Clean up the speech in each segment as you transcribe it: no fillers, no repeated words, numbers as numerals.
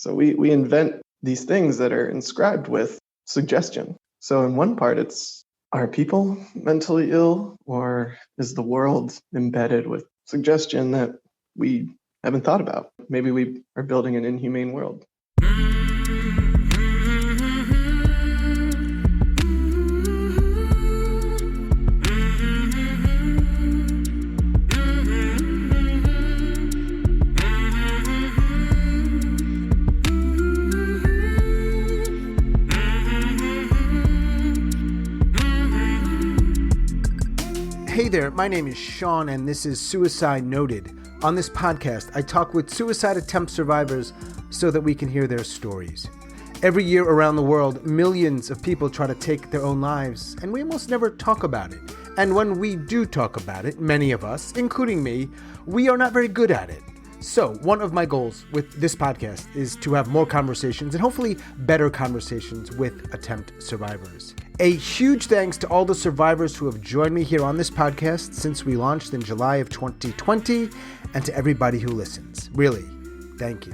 So we invent these things that are inscribed with suggestion. So in one part, it's, are people mentally ill, or is the world embedded with suggestion that we haven't thought about? Maybe we are building an inhumane world. Hey there, my name is Sean, and this is Suicide Noted. On this podcast, I talk with suicide attempt survivors so that we can hear their stories. Every year around the world, millions of people try to take their own lives, and we almost never talk about it. And when we do talk about it, many of us, including me, we are not very good at it. So, one of my goals with this podcast is to have more conversations and hopefully better conversations with attempt survivors. A huge thanks to all the survivors who have joined me here on this podcast since we launched in July of 2020, and to everybody who listens. Really, thank you.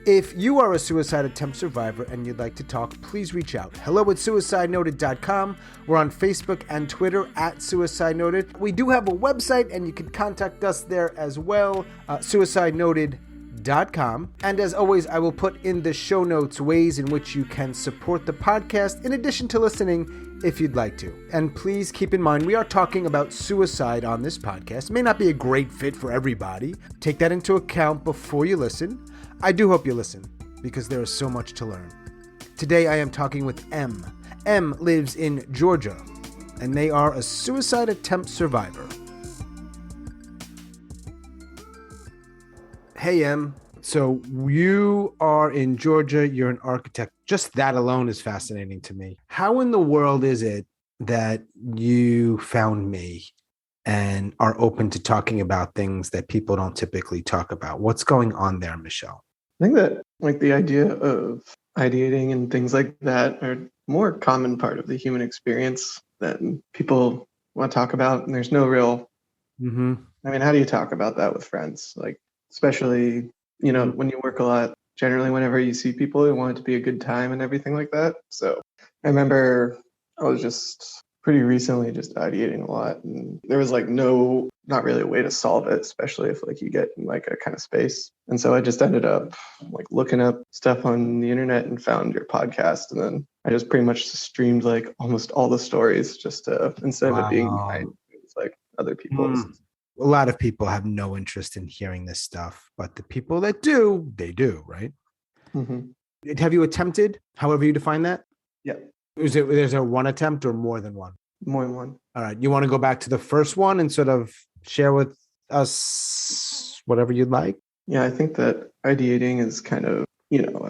If you are a suicide attempt survivor and you'd like to talk, please reach out. hello@suicidenoted.com. We're on Facebook and Twitter @suicidenoted. We do have a website, and you can contact us there as well, suicidenoted.com. And as always, I will put in the show notes ways in which you can support the podcast in addition to listening if you'd like to. And please keep in mind, we are talking about suicide on this podcast. It may not be a great fit for everybody. Take that into account before you listen. I do hope you listen, because there is so much to learn. Today I am talking with M. M lives in Georgia, and they are a suicide attempt survivor. Hey M, so you are in Georgia, you're an architect. Just that alone is fascinating to me. How in the world is it that you found me and are open to talking about things that people don't typically talk about? What's going on there, Michelle? I think that like the idea of ideating and things like that are more common part of the human experience than people want to talk about. And there's no real, I mean, how do you talk about that with friends? Like, especially, when you work a lot, generally whenever you see people, you want it to be a good time and everything like that. So I remember I was just pretty recently just ideating a lot, and there was like not really a way to solve it, especially if like you get in like a kind of space. And so I just ended up like looking up stuff on the internet and found your podcast, and then I just pretty much streamed like almost all the stories just to, instead of it being mine, it was like other people's. A lot of people have no interest in hearing this stuff, but the people that do, they do, right? Mm-hmm. Have you attempted, however you define that? Yeah. Is there one attempt or more than one? More than one. All right. You want to go back to the first one and sort of share with us whatever you'd like? Yeah, I think that ideating is kind of,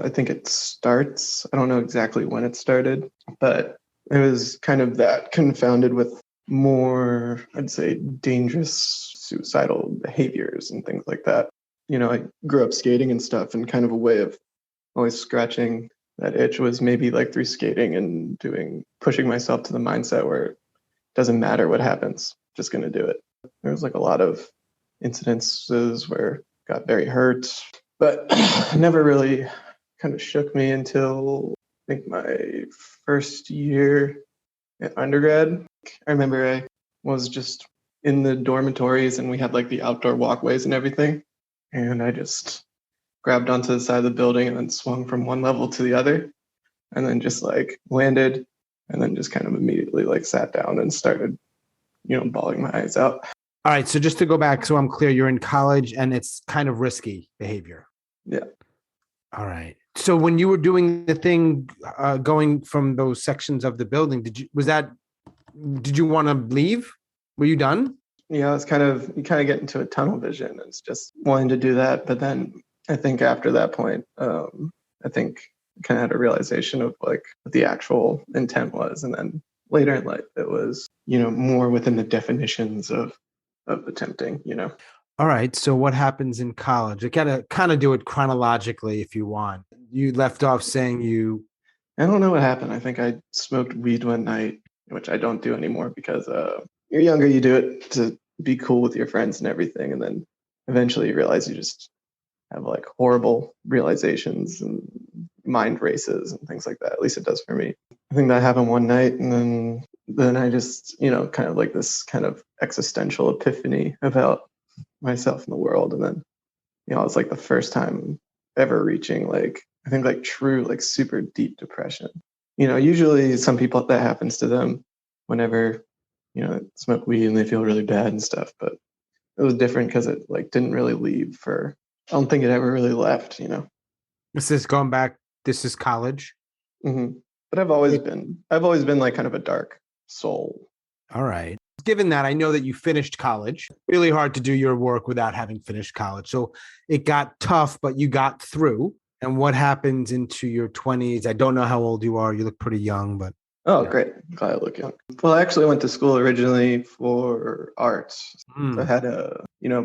I think it starts, I don't know exactly when it started, but it was kind of that confounded with more, I'd say, dangerous suicidal behaviors and things like that. I grew up skating and stuff, and kind of a way of always scratching that itch was maybe like through skating and pushing myself to the mindset where it doesn't matter what happens, just going to do it. There was like a lot of incidences where I got very hurt, but never really kind of shook me until I think my first year at undergrad. I remember I was just in the dormitories, and we had like the outdoor walkways and everything. And I just grabbed onto the side of the building and then swung from one level to the other, and then just like landed, and then just kind of immediately like sat down and started, bawling my eyes out. All right. So just to go back, so I'm clear, you're in college and it's kind of risky behavior. Yeah. All right. So when you were doing the thing, going from those sections of the building, did you want to leave? Were you done? Yeah, you kind of get into a tunnel vision. It's just wanting to do that. But then I think after that point, I think I kind of had a realization of like what the actual intent was. And then later in life, it was, more within the definitions of attempting, All right. So what happens in college? I gotta kind of do it chronologically if you want. You left off saying I don't know what happened. I think I smoked weed one night, which I don't do anymore because you're younger, you do it to be cool with your friends and everything. And then eventually you realize you just have like horrible realizations and mind races and things like that. At least it does for me. I think that happened one night, and then I just, kind of like this kind of existential epiphany about myself in the world. And then, it was like the first time ever reaching like, I think like true, like super deep depression. Usually some people that happens to them whenever, smoke weed and they feel really bad and stuff. But it was different because it like didn't really leave for, I don't think it ever really left. This is going back. This is college. Mm-hmm. But I've always been like kind of a dark soul. All right. Given that, I know that you finished college. Really hard to do your work without having finished college. So it got tough, but you got through. And what happens into your 20s? I don't know how old you are. You look pretty young, but. Oh, great. Glad I look young. Well, I actually went to school originally for arts. So I had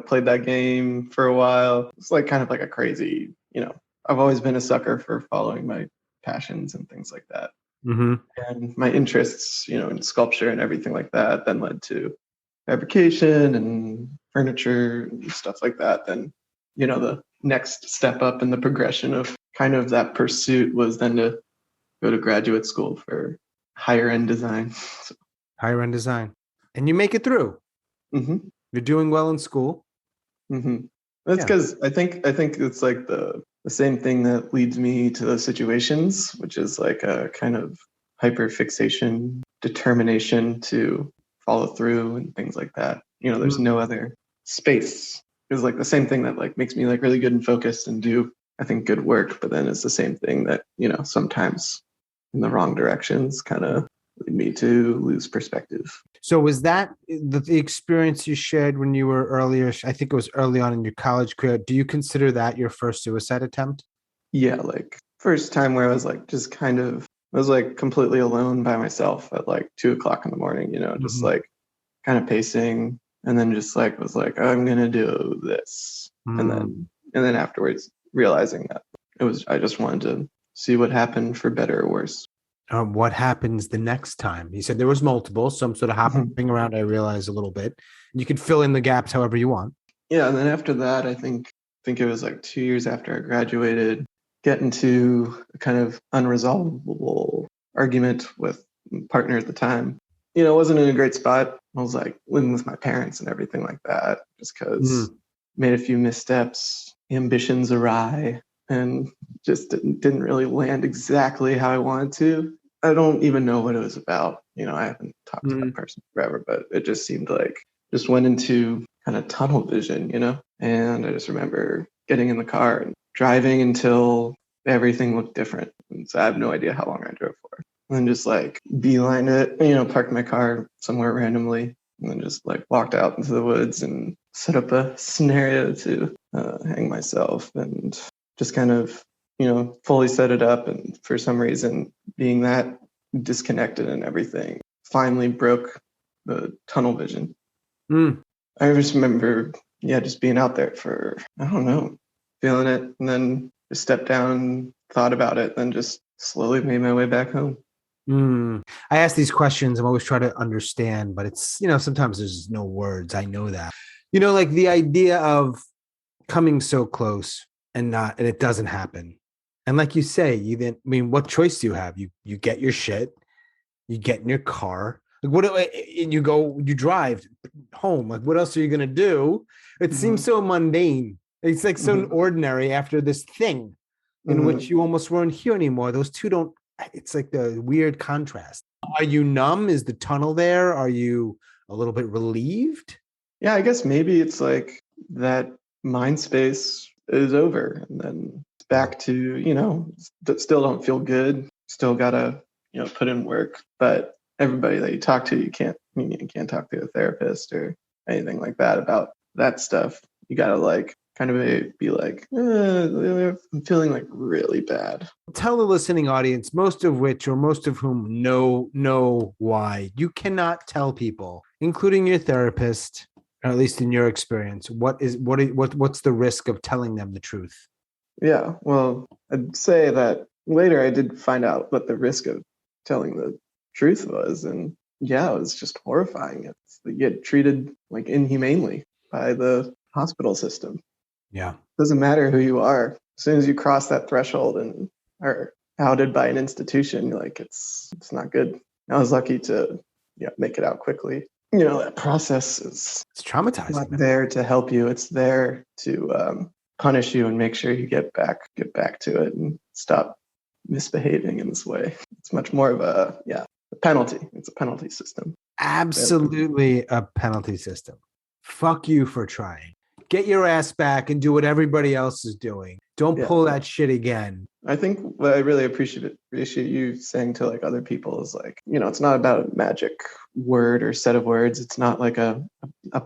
played that game for a while. It's like kind of like a crazy, I've always been a sucker for following my passions and things like that. Mm-hmm. And my interests, in sculpture and everything like that, then led to fabrication and furniture and stuff like that. Then, the next step up in the progression of kind of that pursuit was then to go to graduate school for higher end design. So. Higher end design. And you make it through. Mm-hmm. You're doing well in school. Mm-hmm. That's because I think it's like the same thing that leads me to those situations, which is like a kind of hyperfixation, determination to follow through and things like that. There's no other space. It's like the same thing that like makes me like really good and focused and do, I think, good work. But then it's the same thing that, sometimes in the wrong directions kind of lead me to lose perspective. So was that the experience you shared when you were earlier? I think it was early on in your college career. Do you consider that your first suicide attempt? Yeah, like first time where I was like just kind of, I was like completely alone by myself at like 2:00 in the morning, just like kind of pacing, and then just like was like, I'm gonna do this. And then afterwards realizing that I just wanted to see what happened for better or worse. What happens the next time? He said there was multiple, so I'm sort of hopping around. I realized a little bit. You can fill in the gaps however you want. Yeah, and then after that, I think it was like 2 years after I graduated, get into a kind of unresolvable argument with my partner at the time. Wasn't in a great spot. I was like living with my parents and everything like that, just because made a few missteps, ambitions awry, and just didn't really land exactly how I wanted to. I don't even know what it was about. I haven't talked to that person forever, but it just seemed like just went into kind of tunnel vision, And I just remember getting in the car and driving until everything looked different. And so I have no idea how long I drove for. And then just like beeline it, parked my car somewhere randomly, and then just like walked out into the woods and set up a scenario to hang myself, and just kind of, fully set it up. And for some reason, being that disconnected and everything, finally broke the tunnel vision. I just remember, just being out there for, I don't know, feeling it, and then just stepped down and thought about it, and just slowly made my way back home. I ask these questions. I'm always trying to understand, but it's, sometimes there's no words. I know that, like the idea of coming so close and it doesn't happen. And like you say, what choice do you have? You get your shit, you get in your car. Like and you drive home. Like, what else are you going to do? It seems so mundane. It's like so ordinary after this thing in which you almost weren't here anymore. Those two don't, it's like the weird contrast. Are you numb? Is the tunnel there? Are you a little bit relieved? Yeah, I guess maybe it's like that mind space is over, and then it's back to, still don't feel good. Still gotta, put in work. But everybody that you talk to, you can't talk to a therapist or anything like that about that stuff. You gotta like kind of be like, I'm feeling like really bad. Tell the listening audience, most of whom know why. You cannot tell people, including your therapist, or at least in your experience, what's the risk of telling them the truth? Yeah, well, I'd say that later I did find out what the risk of telling the truth was, and yeah, it was just horrifying. You get treated like inhumanely by the hospital system. Yeah. Doesn't matter who you are. As soon as you cross that threshold and are outed by an institution, like it's not good. I was lucky to make it out quickly. That process is It's traumatizing. not there to help you. It's there to punish you and make sure you get back to it and stop misbehaving in this way. It's much more of a penalty. It's a penalty system. Absolutely a penalty system. Fuck you for trying. Get your ass back and do what everybody else is doing. Don't pull that shit again. I think what I really appreciate you saying to like other people is like, it's not about a magic word or set of words. It's not like a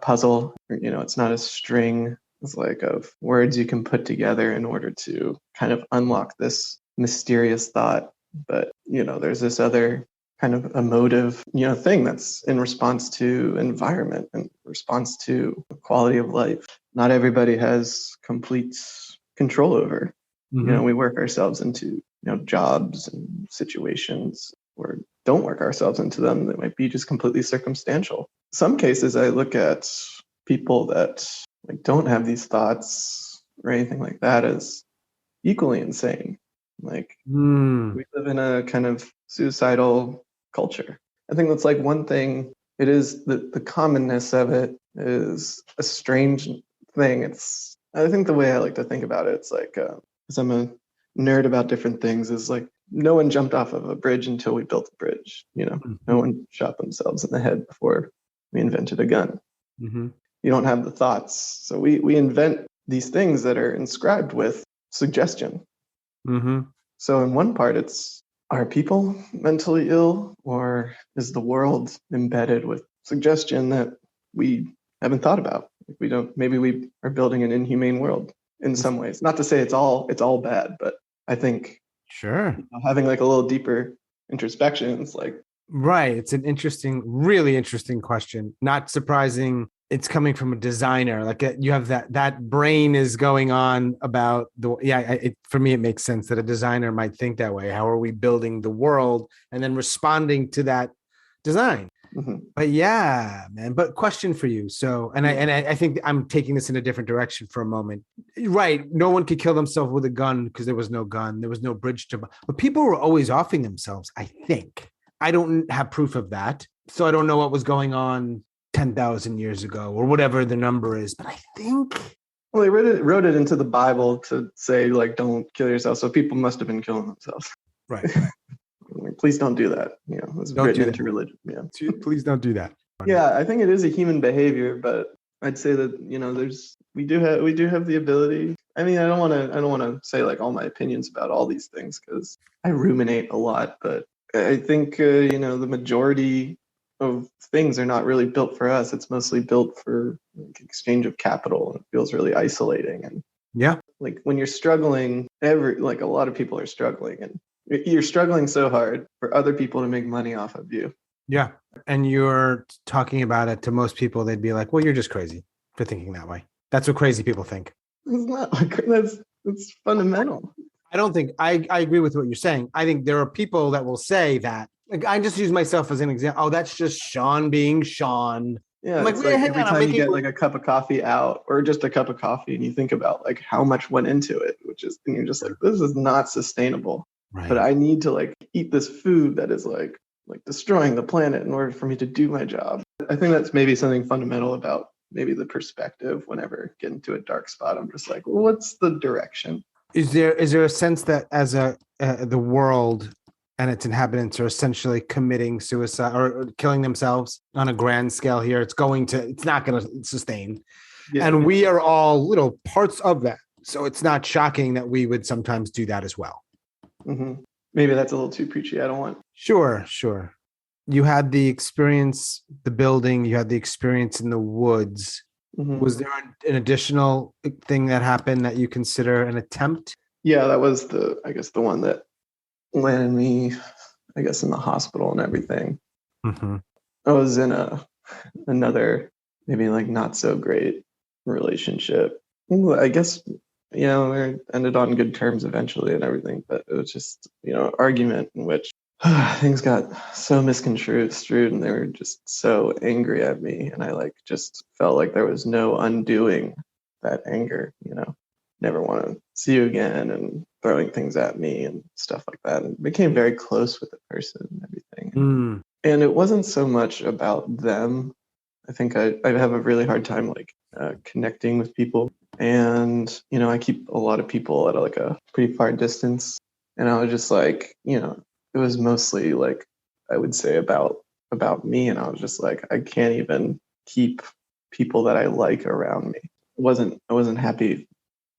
puzzle, or, it's not a string. It's like of words you can put together in order to kind of unlock this mysterious thought. But, there's this other kind of emotive, thing that's in response to environment and response to quality of life. Not everybody has complete control over. We work ourselves into jobs and situations, or don't work ourselves into them that might be just completely circumstantial. Some cases I look at people that like don't have these thoughts or anything like that as equally insane. Like we live in a kind of suicidal culture. I think that's like one thing. It is the commonness of it is a strange thing. I think the way I like to think about it, it's like, because I'm a nerd about different things, is like no one jumped off of a bridge until we built a bridge. No one shot themselves in the head before we invented a gun. You don't have the thoughts. So we invent these things that are inscribed with suggestion. So in one part, are people mentally ill, or is the world embedded with suggestion that we haven't thought about? Maybe we are building an inhumane world in some ways. Not to say it's all bad, but I think having like a little deeper introspection is like, right. It's an really interesting question. Not surprising. It's coming from a designer. Like you have that brain is going on about for me, it makes sense that a designer might think that way. How are we building the world and then responding to that design? But yeah, man. But question for you. So, I think I'm taking this in a different direction for a moment. Right. No one could kill themselves with a gun because there was no gun. There was no bridge to, but people were always offing themselves. I think I don't have proof of that. So I don't know what was going on 10,000 years ago or whatever the number is. But I think, well, they wrote it into the Bible to say like, don't kill yourself. So people must have been killing themselves. Right. Please don't do that. It's written into religion. Yeah. Please don't do that. Yeah, I think it is a human behavior, but I'd say that we do have the ability. I mean, I don't want to say like all my opinions about all these things because I ruminate a lot, but I think the majority of things are not really built for us. It's mostly built for like, exchange of capital, and it feels really isolating. And like when you're struggling, a lot of people are struggling, and you're struggling so hard for other people to make money off of you. Yeah. And you're talking about it to most people, they'd be like, well, you're just crazy for thinking that way. That's what crazy people think. It's not that's fundamental. I don't think I agree with what you're saying. I think there are people that will say that. Like, I just use myself as an example. Oh, that's just Sean being Sean. Yeah, it's like every time you get like a cup of coffee out or just a cup of coffee and you think about like how much went into it, and you're just like, this is not sustainable. Right. But I need to like eat this food that is like destroying the planet in order for me to do my job. I think that's maybe something fundamental about maybe the perspective. Whenever I get into a dark spot, I'm just like, well, what's the direction? Is there a sense that as the world and its inhabitants are essentially committing suicide or killing themselves on a grand scale here, it's not going to sustain. Yeah. And we are all little parts of that. So it's not shocking that we would sometimes do that as well. Mm-hmm. Maybe that's a little too preachy. I don't want. Sure. You had the experience, the building, you had the experience in the woods. Mm-hmm. Was there an additional thing that happened that you consider an attempt? Yeah, that was the one that landed me, I guess, in the hospital and everything. Mm-hmm. I was in another maybe like not so great relationship. I guess, we ended on good terms eventually and everything, but it was just, argument in which things got so misconstrued and they were just so angry at me. And I just felt like there was no undoing that anger, never want to see you again, and throwing things at me and stuff like that. And became very close with the person and everything. Mm. And it wasn't so much about them. I think I have a really hard time connecting with people. And, I keep a lot of people at like a pretty far distance. And I was just like, it was mostly like, I would say about me. And I was just like, I can't even keep people that I like around me. I wasn't happy with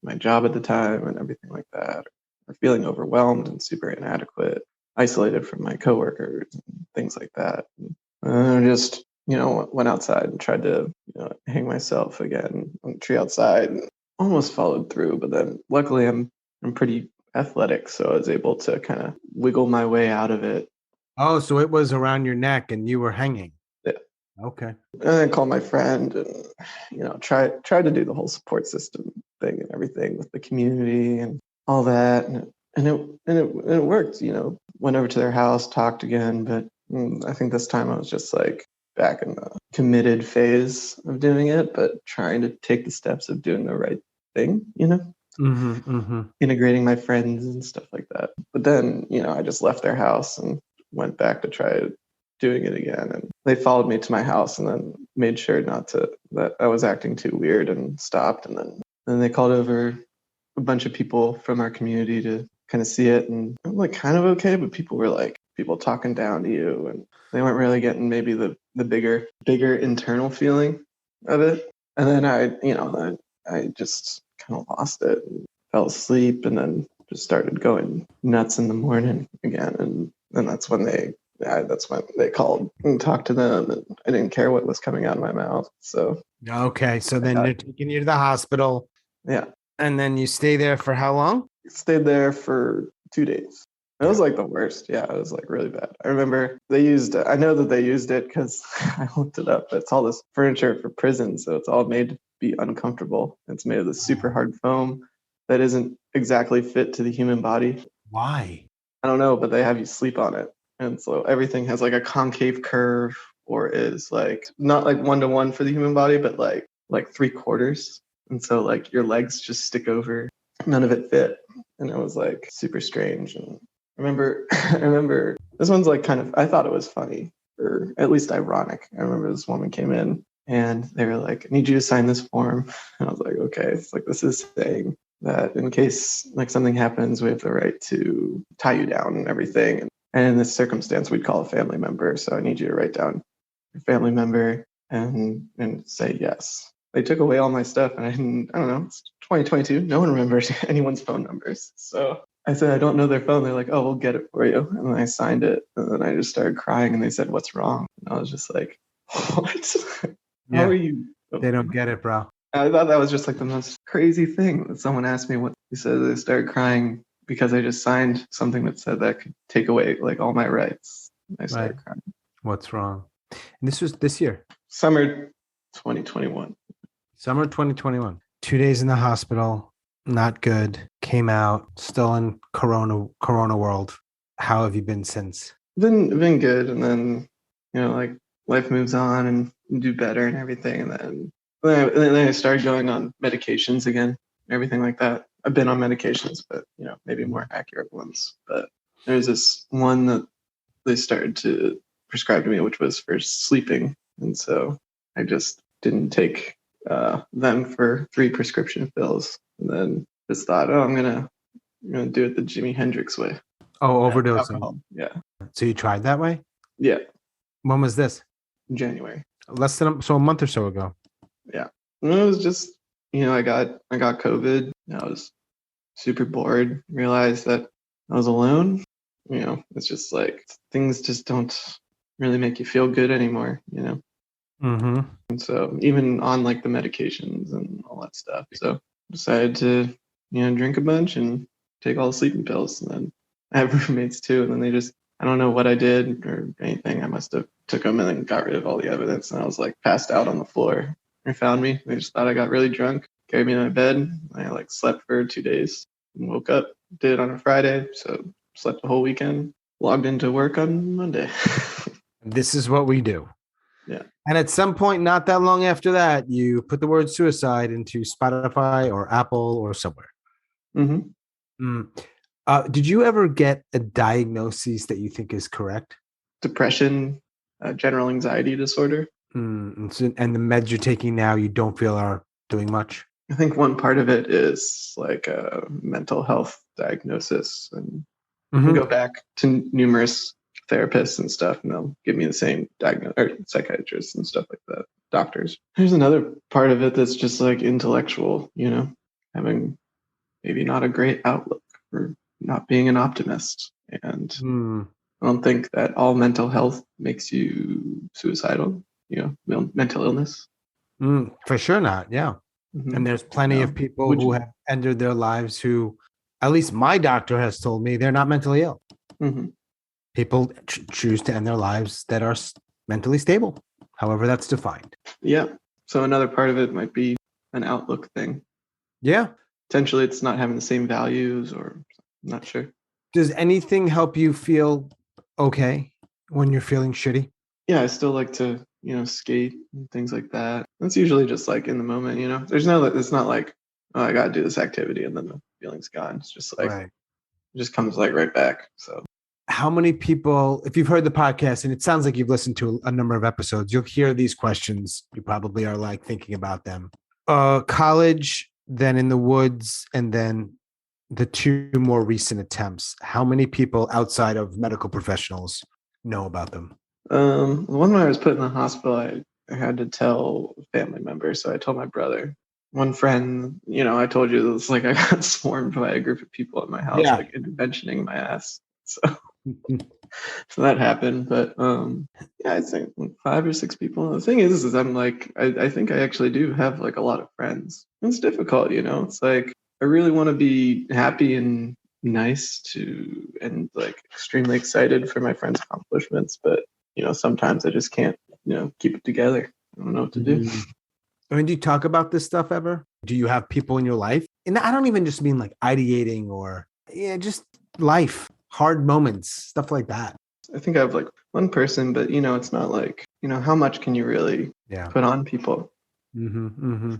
my job at the time and everything like that, or feeling overwhelmed and super inadequate, isolated from my coworkers and things like that. And I just, went outside and tried to, hang myself again on the tree outside, and almost followed through. But then luckily I'm pretty athletic, so I was able to kind of wiggle my way out of it. Oh, so it was around your neck and you were hanging. Yeah. Okay. And I called my friend and, tried to do the whole support system thing and everything with the community and all that. And it worked, went over to their house, talked again. But I think this time I was just like back in the committed phase of doing it, but trying to take the steps of doing the right thing, integrating my friends and stuff like that. But then, I just left their house and went back to try doing it again. And they followed me to my house and then made sure that I was acting too weird and stopped. And then they called over a bunch of people from our community to kind of see it. And I'm like kind of okay, but people were like, people talking down to you, and they weren't really getting maybe the bigger internal feeling of it. And then I just kind of lost it and fell asleep, and then just started going nuts in the morning again. And then that's when they called and talked to them, and I didn't care what was coming out of my mouth. So okay, so then they're taking you to the hospital. Yeah. And then you stay there for how long? Stayed there for 2 days. It was like the worst. Yeah, it was like really bad. I remember I know that they used it because I looked it up. It's all this furniture for prison, so it's all made to be uncomfortable. It's made of this super hard foam that isn't exactly fit to the human body. Why? I don't know, but they have you sleep on it. And so everything has like a concave curve, or is like not like 1-to-1 for the human body, but like 3/4. And so like your legs just stick over. None of it fit. And it was like super strange. And I remember this one's like I thought it was funny, or at least ironic. I remember this woman came in and they were like, I need you to sign this form. And I was like, okay. It's like, this is saying that in case like something happens, we have the right to tie you down and everything. And in this circumstance, we'd call a family member. So I need you to write down your family member and say yes. They took away all my stuff, and I don't know, it's 2022. No one remembers anyone's phone numbers. So I said, I don't know their phone. They're like, oh, we'll get it for you. And then I signed it, and then I just started crying, and they said, what's wrong? And I was just like, what? Yeah. How are you? They don't get it, bro. I thought that was just like the most crazy thing that someone asked me. What he said, they started crying because I just signed something that said that could take away like all my rights. And I started crying. What's wrong? And this was this year. Summer 2021. Summer 2021. 2 days in the hospital. Not good. Came out. Still in Corona world. How have you been since? Been good. And then, like life moves on and you do better and everything. And then I started going on medications again, everything like that. I've been on medications, but, maybe more accurate ones. But there's this one that they started to prescribe to me, which was for sleeping. And so I just didn't take them for 3 prescription pills, and then just thought, I'm gonna do it the Jimi Hendrix way. Oh, overdosing. Yeah. So you tried that way? Yeah. When was this? January. Less than a month or so ago. Yeah. And it was just, I got COVID. I was super bored. Realized that I was alone. It's just like things just don't really make you feel good anymore. Mm-hmm. And so even on like the medications and all that stuff, so decided to drink a bunch and take all the sleeping pills. And then I have roommates too, and then they just, I don't know what I did or anything. I must have took them and then got rid of all the evidence, and I was like passed out on the floor. They found me. They just thought I got really drunk, carried me to my bed. I like slept for 2 days and woke up. Did it on a Friday, so slept the whole weekend. Logged into work on Monday. This is what we do. Yeah. And at some point, not that long after that, you put the word suicide into Spotify or Apple or somewhere. Hmm. Mm. Did you ever get a diagnosis that you think is correct? Depression, general anxiety disorder. And the meds you're taking now, you don't feel are doing much? I think one part of it is like a mental health diagnosis, and I Mm-hmm. go back to numerous therapists and stuff, and they'll give me the same diagnosis, or psychiatrists and stuff like that, doctors. There's another part of it that's just like intellectual, having maybe not a great outlook or not being an optimist. And Mm. I don't think that all mental health makes you suicidal, mental illness. For sure not. Yeah. Hmm. And there's plenty of people Would who you? have ended their lives who, at least my doctor has told me, they're not mentally ill. Hmm. People choose to end their lives that are mentally stable, however that's defined. Yeah. So another part of it might be an outlook thing. Yeah. Potentially it's not having the same values, or I'm not sure. Does anything help you feel okay when you're feeling shitty? Yeah, I still like to, skate and things like that. That's usually just like in the moment. It's not like, oh, I gotta do this activity and then the feeling's gone. It's just like Right. it just comes like right back. So How many people, if you've heard the podcast, and it sounds like you've listened to a number of episodes, you'll hear these questions. You probably are like thinking about them. College, then in the woods, and then the two more recent attempts. How many people outside of medical professionals know about them? the one when I was put in the hospital, I had to tell family members. So I told my brother. One friend, I told you this, like I got swarmed by a group of people at my house, Yeah. like interventioning my ass. So so that happened. But yeah, I think like 5 or 6 people. The thing is I'm like, I think I actually do have like a lot of friends. It's difficult. It's like I really want to be happy and nice to, and like extremely excited for my friends' accomplishments, but sometimes I just can't, keep it together. I don't know what to do. I mean, do you talk about this stuff ever? Do you have people in your life? And I don't even just mean like ideating or just life, hard moments, stuff like that. I think I have like one person, but it's not like, how much can you really Yeah. put on people? Mm-hmm, mm-hmm.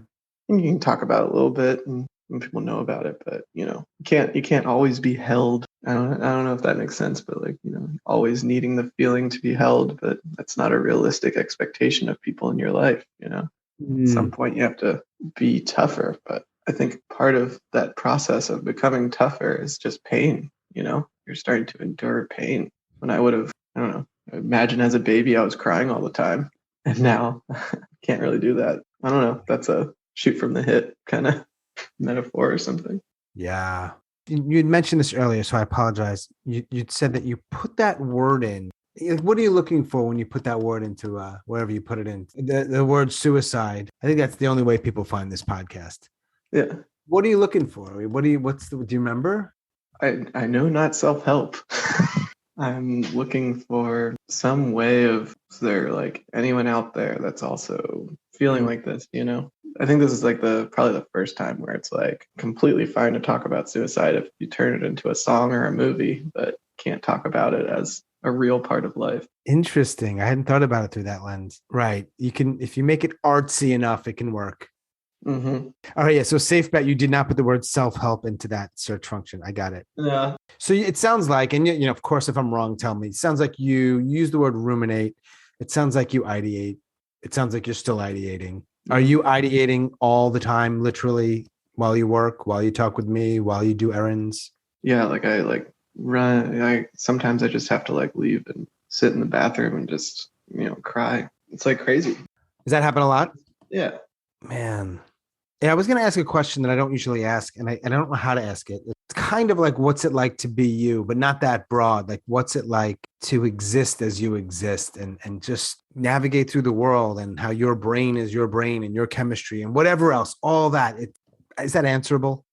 And you can talk about it a little bit, and people know about it, but you can't always be held. I don't know if that makes sense, but like, always needing the feeling to be held, but that's not a realistic expectation of people in your life. At some point you have to be tougher, but I think part of that process of becoming tougher is just pain. You're starting to endure pain. When I would have, I don't know, imagine as a baby I was crying all the time, and now I can't really do that. I don't know. That's a shoot from the hip kind of metaphor or something. Yeah. You had mentioned this earlier, so I apologize. You'd said that you put that word in. What are you looking for when you put that word into wherever you put it in? The word suicide. I think that's the only way people find this podcast. Yeah. What are you looking for? I mean, do you remember? I know not self-help. I'm looking for some way of, is there like anyone out there that's also feeling like this, I think this is like probably the first time where it's like completely fine to talk about suicide if you turn it into a song or a movie, but can't talk about it as a real part of life. Interesting. I hadn't thought about it through that lens. Right. You can, if you make it artsy enough, it can work. Mm-hmm. All right. Yeah. So safe bet you did not put the word self-help into that search function. I got it. Yeah. So it sounds like, and of course, if I'm wrong, tell me. It sounds like you use the word ruminate. It sounds like you ideate. It sounds like you're still ideating. Are you ideating all the time, literally, while you work, while you talk with me, while you do errands? Yeah, like I like run. Sometimes I just have to like leave and sit in the bathroom and just cry. It's like crazy. Does that happen a lot? Yeah. Man. Yeah, I was going to ask a question that I don't usually ask, and I don't know how to ask it. It's kind of like, what's it like to be you, but not that broad. Like, what's it like to exist as you exist and just navigate through the world, and how your brain is your brain and your chemistry and whatever else, all that. Is that answerable?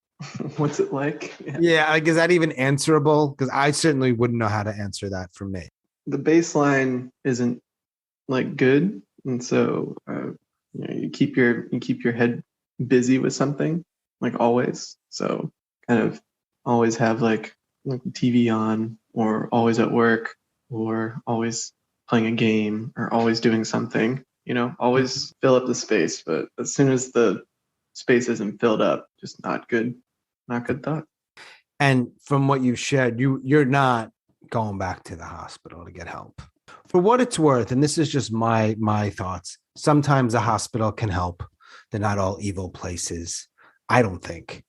What's it like? Yeah, like, is that even answerable? Because I certainly wouldn't know how to answer that for me. The baseline isn't like good, and so you keep your head busy with something, like always. So kind of always have like TV on, or always at work, or always playing a game or always doing something, always fill up the space. But as soon as the space isn't filled up, just not good thought. And from what you've shared, you're not going back to the hospital to get help. For what it's worth, and this is just my thoughts, sometimes a hospital can help. They're not all evil places. I don't think.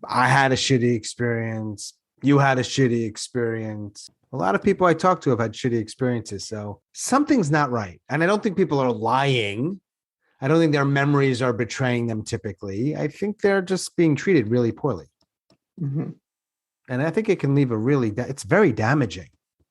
I had a shitty experience. You had a shitty experience. A lot of people I talk to have had shitty experiences. So something's not right. And I don't think people are lying. I don't think their memories are betraying them typically. I think they're just being treated really poorly. Mm-hmm. And I think it can leave it's very damaging.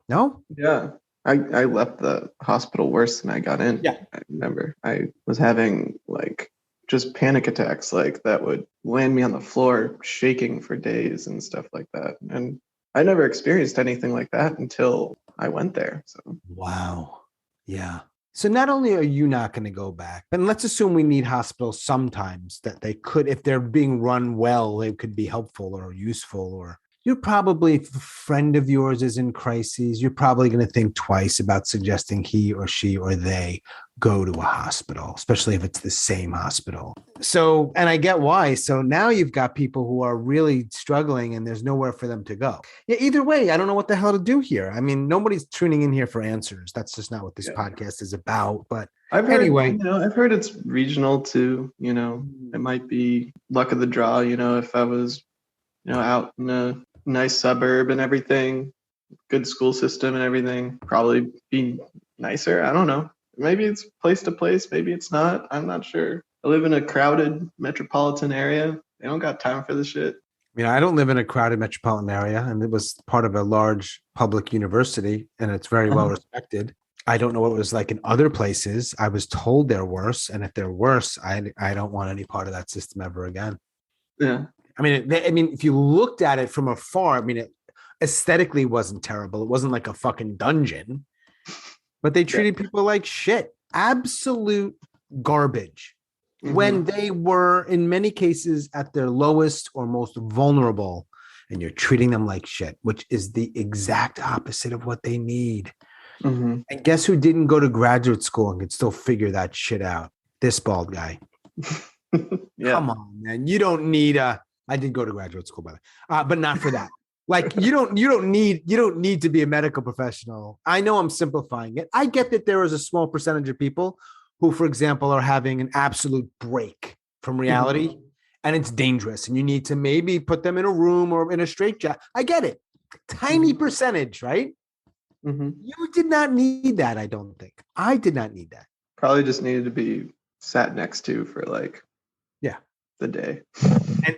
No? Yeah. I left the hospital worse than I got in. Yeah. I remember I was having like just panic attacks like that would land me on the floor shaking for days and stuff like that. And I never experienced anything like that until I went there. So wow. Yeah. So not only are you not going to go back, and let's assume we need hospitals sometimes that they could, if they're being run well, they could be helpful or useful. Or you're probably, if a friend of yours is in crises, you're probably going to think twice about suggesting he or she or they go to a hospital, especially if it's the same hospital. So, and I get why. So now you've got people who are really struggling and there's nowhere for them to go. Yeah, either way, I don't know what the hell to do here. I mean, nobody's tuning in here for answers. That's just not what this podcast is about. But anyway, I've heard it's regional too. It might be luck of the draw. If I was, out in a nice suburb and everything, good school system and everything, probably be nicer. I don't know. Maybe it's place to place. Maybe it's not. I'm not sure. I live in a crowded metropolitan area. They don't got time for this shit. I don't live in a crowded metropolitan area, and it was part of a large public university, and it's very well respected. I don't know what it was like in other places. I was told they're worse, and if they're worse, I don't want any part of that system ever again. Yeah. I mean, if you looked at it from afar, it aesthetically wasn't terrible. It wasn't like a fucking dungeon. But they treated people like shit, absolute garbage, when they were, in many cases, at their lowest or most vulnerable, and you're treating them like shit, which is the exact opposite of what they need. And guess who didn't go to graduate school and could still figure that shit out? This bald guy. Come on, man. You don't need I did go to graduate school, by the way, but not for that. Like you don't need to be a medical professional. I know I'm simplifying it. I get that there is a small percentage of people who, for example, are having an absolute break from reality and it's dangerous and you need to maybe put them in a room or in a straitjacket. I get it. Tiny percentage, right? You did not need that. I don't think. I did not need that. Probably just needed to be sat next to for the day.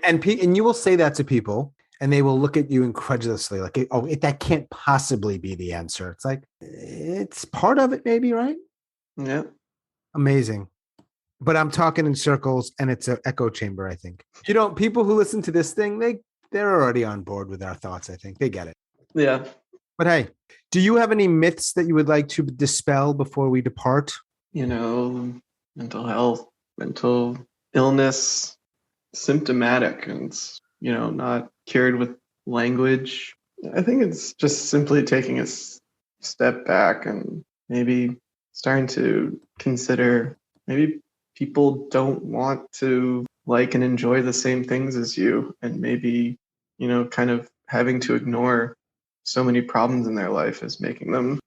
And you will say that to people. And they will look at you incredulously, like, oh, that can't possibly be the answer. It's like, it's part of it, maybe, right? Yeah. Amazing. But I'm talking in circles, and it's an echo chamber, I think. People who listen to this thing, they're already on board with our thoughts, I think. They get it. Yeah. But hey, do you have any myths that you would like to dispel before we depart? Mental health, mental illness, symptomatic, and not cured with language. I think it's just simply taking a step back and maybe starting to consider maybe people don't want to like and enjoy the same things as you, and maybe kind of having to ignore so many problems in their life is making them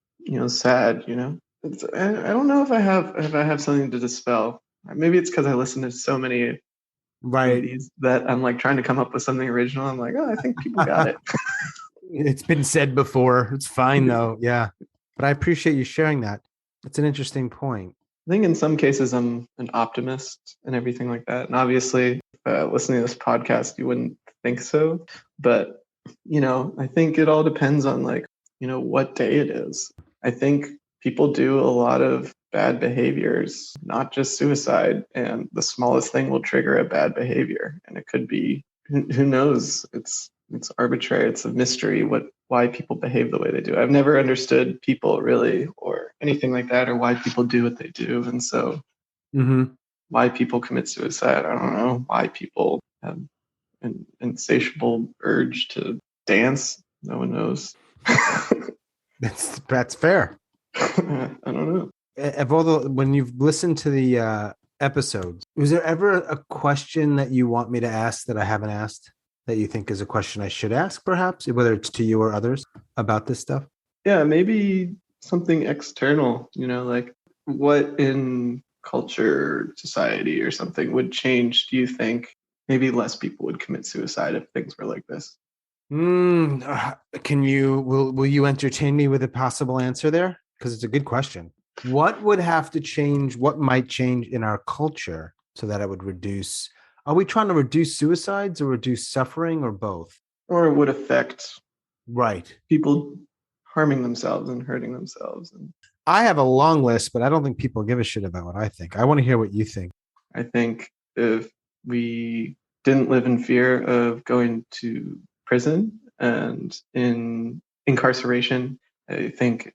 sad. I don't know if I have something to dispel. Maybe it's because I listen to so many that I'm like trying to come up with something original. I'm like, oh, I think people got it. It's been said before. It's fine though. Yeah. But I appreciate you sharing that. It's an interesting point. I think in some cases I'm an optimist and everything like that. And obviously, listening to this podcast, you wouldn't think so. But, I think it all depends on what day it is. I think people do a lot of bad behaviors, not just suicide, and the smallest thing will trigger a bad behavior. And it could be, who knows? It's arbitrary. It's a mystery why people behave the way they do. I've never understood people really, or anything like that, or why people do what they do. And so why people commit suicide, I don't know. Why people have an insatiable urge to dance, no one knows. That's fair. I don't know. Of all the when you've listened to the episodes, was there ever a question that you want me to ask that I haven't asked that you think is a question I should ask, perhaps, whether it's to you or others about this stuff? Yeah, maybe something external, like what in culture, society, or something would change, do you think? Maybe less people would commit suicide if things were like this. Can you will you entertain me with a possible answer there? Because it's a good question. What would have to change? What might change in our culture so that it would reduce? Are we trying to reduce suicides or reduce suffering or both? Or it would affect Right. people harming themselves and hurting themselves. And I have a long list, but I don't think people give a shit about what I think. I want to hear what you think. I think if we didn't live in fear of going to prison and in incarceration, I think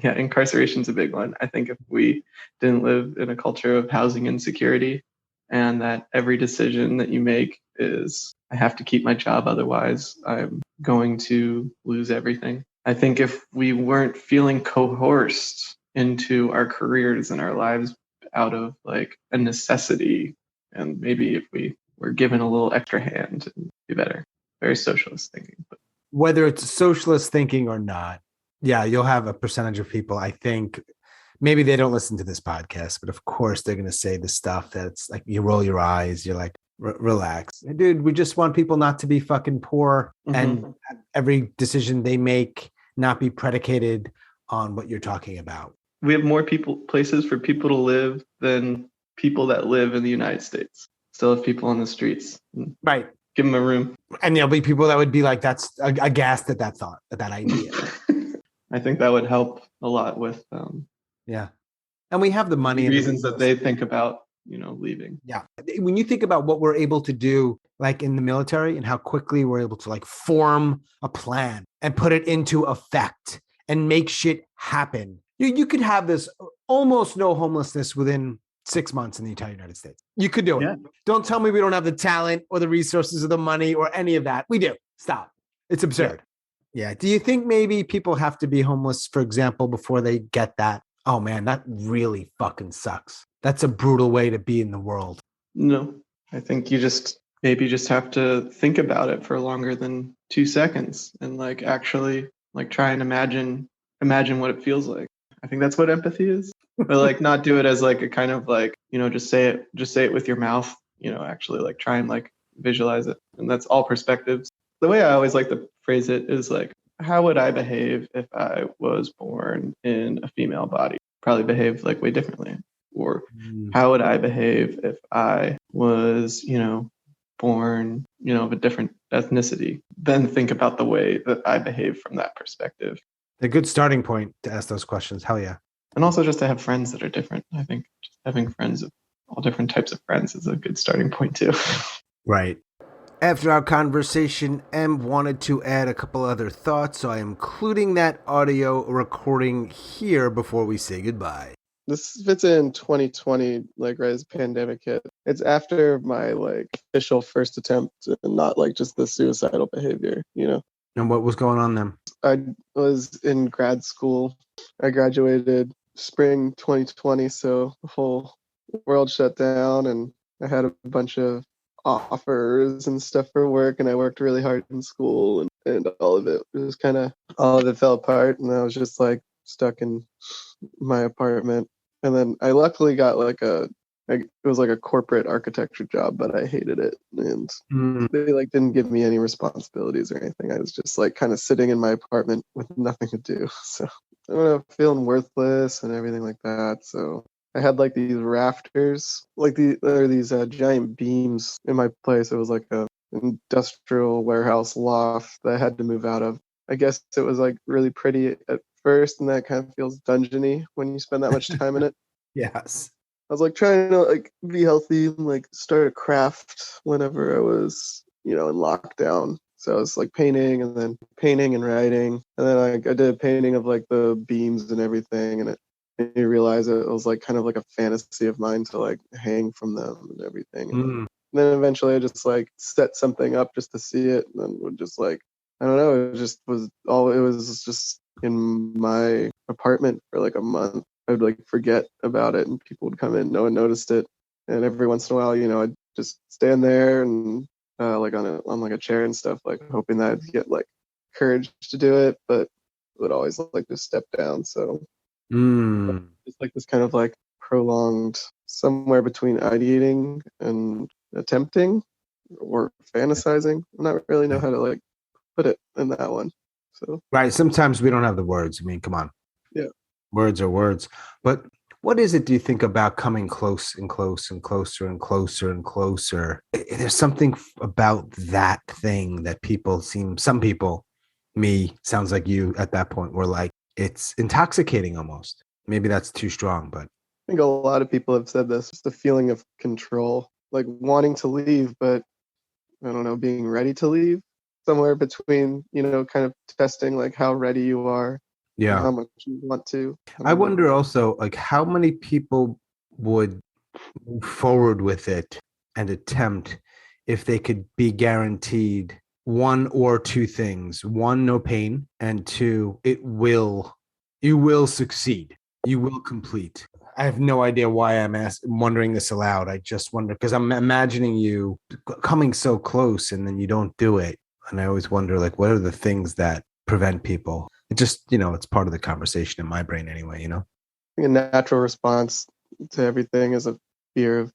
incarceration's a big one. I think if we didn't live in a culture of housing insecurity and that every decision that you make is, I have to keep my job, otherwise I'm going to lose everything. I think if we weren't feeling coerced into our careers and our lives out of like a necessity, and maybe if we were given a little extra hand, and do better. Very socialist thinking. But Whether it's socialist thinking or not, yeah, you'll have a percentage of people, I think, maybe they don't listen to this podcast, but of course they're going to say the stuff that's like, you roll your eyes, you're like, relax. Dude, we just want people not to be fucking poor and every decision they make not be predicated on what you're talking about. We have more places for people to live than people that live in the United States. Still have people on the streets. Right. Give them a room. And there'll be people that would be like, that's aghast at that thought, at that idea. I think that would help a lot with yeah. And we have the money. Reasons that they think about, leaving. Yeah. When you think about what we're able to do, like in the military, and how quickly we're able to like form a plan and put it into effect and make shit happen. You could have this almost no homelessness within 6 months in the entire United States. You could do it. Yeah. Don't tell me we don't have the talent or the resources or the money or any of that. We do. Stop. It's absurd. Yeah. Do you think maybe people have to be homeless, for example, before they get that? Oh man, that really fucking sucks. That's a brutal way to be in the world. No, I think you just have to think about it for longer than 2 seconds and like actually like try and imagine what it feels like. I think that's what empathy is. But like not do it as like a kind of like, just say it with your mouth, actually like try and like visualize it. And that's all perspectives. The way I always like to phrase it is like, how would I behave if I was born in a female body? Probably behave like way differently. Or how would I behave if I was, born, of a different ethnicity? Then think about the way that I behave from that perspective. A good starting point to ask those questions. Hell yeah. And also just to have friends that are different. I think just having friends of all different types of friends is a good starting point too. Right. After our conversation, M wanted to add a couple other thoughts, so I am including that audio recording here before we say goodbye. This fits in 2020, like right as the pandemic hit. It's after my like official first attempt and not like just the suicidal behavior, And what was going on then? I was in grad school. I graduated spring 2020, so the whole world shut down and I had a bunch of offers and stuff for work, and I worked really hard in school, and all of it was all of it fell apart, and I was just like stuck in my apartment. And then I luckily got it was like a corporate architecture job, but I hated it, and they like didn't give me any responsibilities or anything. I was just like kind of sitting in my apartment with nothing to do, so I don't know, feeling worthless and everything like that. So I had like these rafters, like these giant beams in my place. It was like a industrial warehouse loft that I had to move out of. I guess it was like really pretty at first, and that kind of feels dungeony when you spend that much time in it. Yes. I was like trying to like be healthy and like start a craft whenever I was, in lockdown. So I was like painting and writing. And then I did a painting of like the beams and everything, and you realize it was like kind of like a fantasy of mine to like hang from them and everything. And then eventually I just like set something up just to see it, and then would just like, I don't know, it was just in my apartment for like a month. I would like forget about it and people would come in, no one noticed it. And every once in a while, I'd just stand there and like on like a chair and stuff, like hoping that I'd get like courage to do it, but would always like just step down. So it's like this kind of like prolonged somewhere between ideating and attempting or fantasizing. I don't really know how to like put it in that one. So Right. Sometimes we don't have the words. I mean, come on. Yeah. Words are words. But what is it, do you think, about coming close and close and closer and closer and closer? There's something about that thing that some people, me, sounds like you at that point, were like, it's intoxicating almost. Maybe that's too strong, but I think a lot of people have said this, just a feeling of control, like wanting to leave, but I don't know, being ready to leave, somewhere between, kind of testing like how ready you are. Yeah. How much you want to. I wonder also, like, how many people would move forward with it and attempt if they could be guaranteed one or two things. One, no pain, and two, you will succeed. You will complete. I have no idea why I'm wondering this aloud. I just wonder, because I'm imagining you coming so close and then you don't do it. And I always wonder, like, what are the things that prevent people? It just, it's part of the conversation in my brain anyway, A natural response to everything is a fear of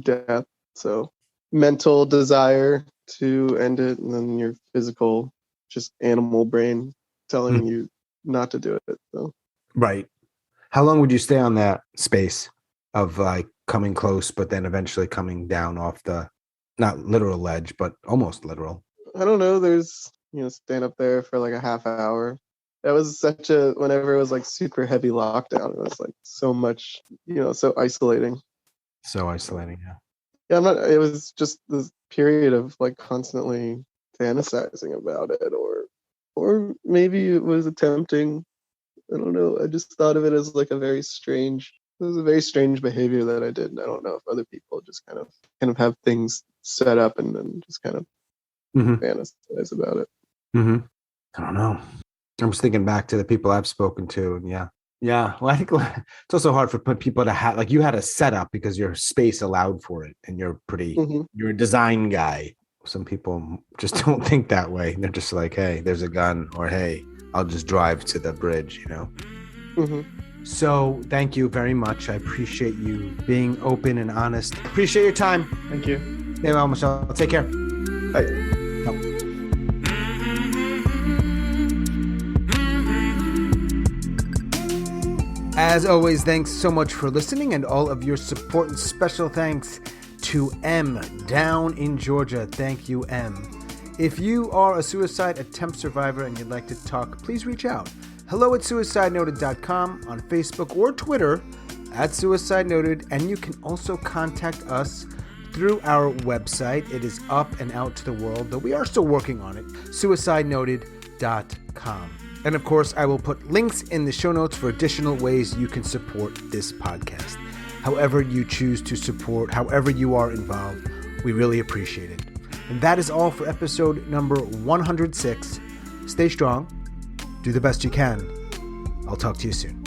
death. So mental desire to end it, and then your physical, just animal brain telling you not to do it. So. Right. How long would you stay on that space of like coming close, but then eventually coming down off the, not literal ledge, but almost literal? I don't know. There's, stand up there for like a half hour. That was whenever it was like super heavy lockdown, it was like so much, so isolating. So isolating, yeah. Yeah, it was just this period of like constantly fantasizing about it, or maybe it was attempting. I don't know. I just thought of it as like it was a very strange behavior that I did. And I don't know if other people just kind of have things set up and then just kind of fantasize about it. I don't know. I was thinking back to the people I've spoken to, and yeah. Well, I think it's also hard for people to have, like, you had a setup because your space allowed for it, and you're you're a design guy. Some people just don't think that way. They're just like, hey, there's a gun, or hey, I'll just drive to the bridge, So thank you very much. I appreciate you being open and honest. Appreciate your time. Thank you. Hey, well, Michelle, take care. Bye. As always, thanks so much for listening and all of your support, and special thanks to M down in Georgia. Thank you, M. If you are a suicide attempt survivor and you'd like to talk, please reach out. hello@suicidenoted.com, on Facebook or Twitter @suicidenoted, and you can also contact us through our website. It is up and out to the world, though we are still working on it, suicidenoted.com. And of course, I will put links in the show notes for additional ways you can support this podcast. However you choose to support, however you are involved, we really appreciate it. And that is all for episode number 106. Stay strong. Do the best you can. I'll talk to you soon.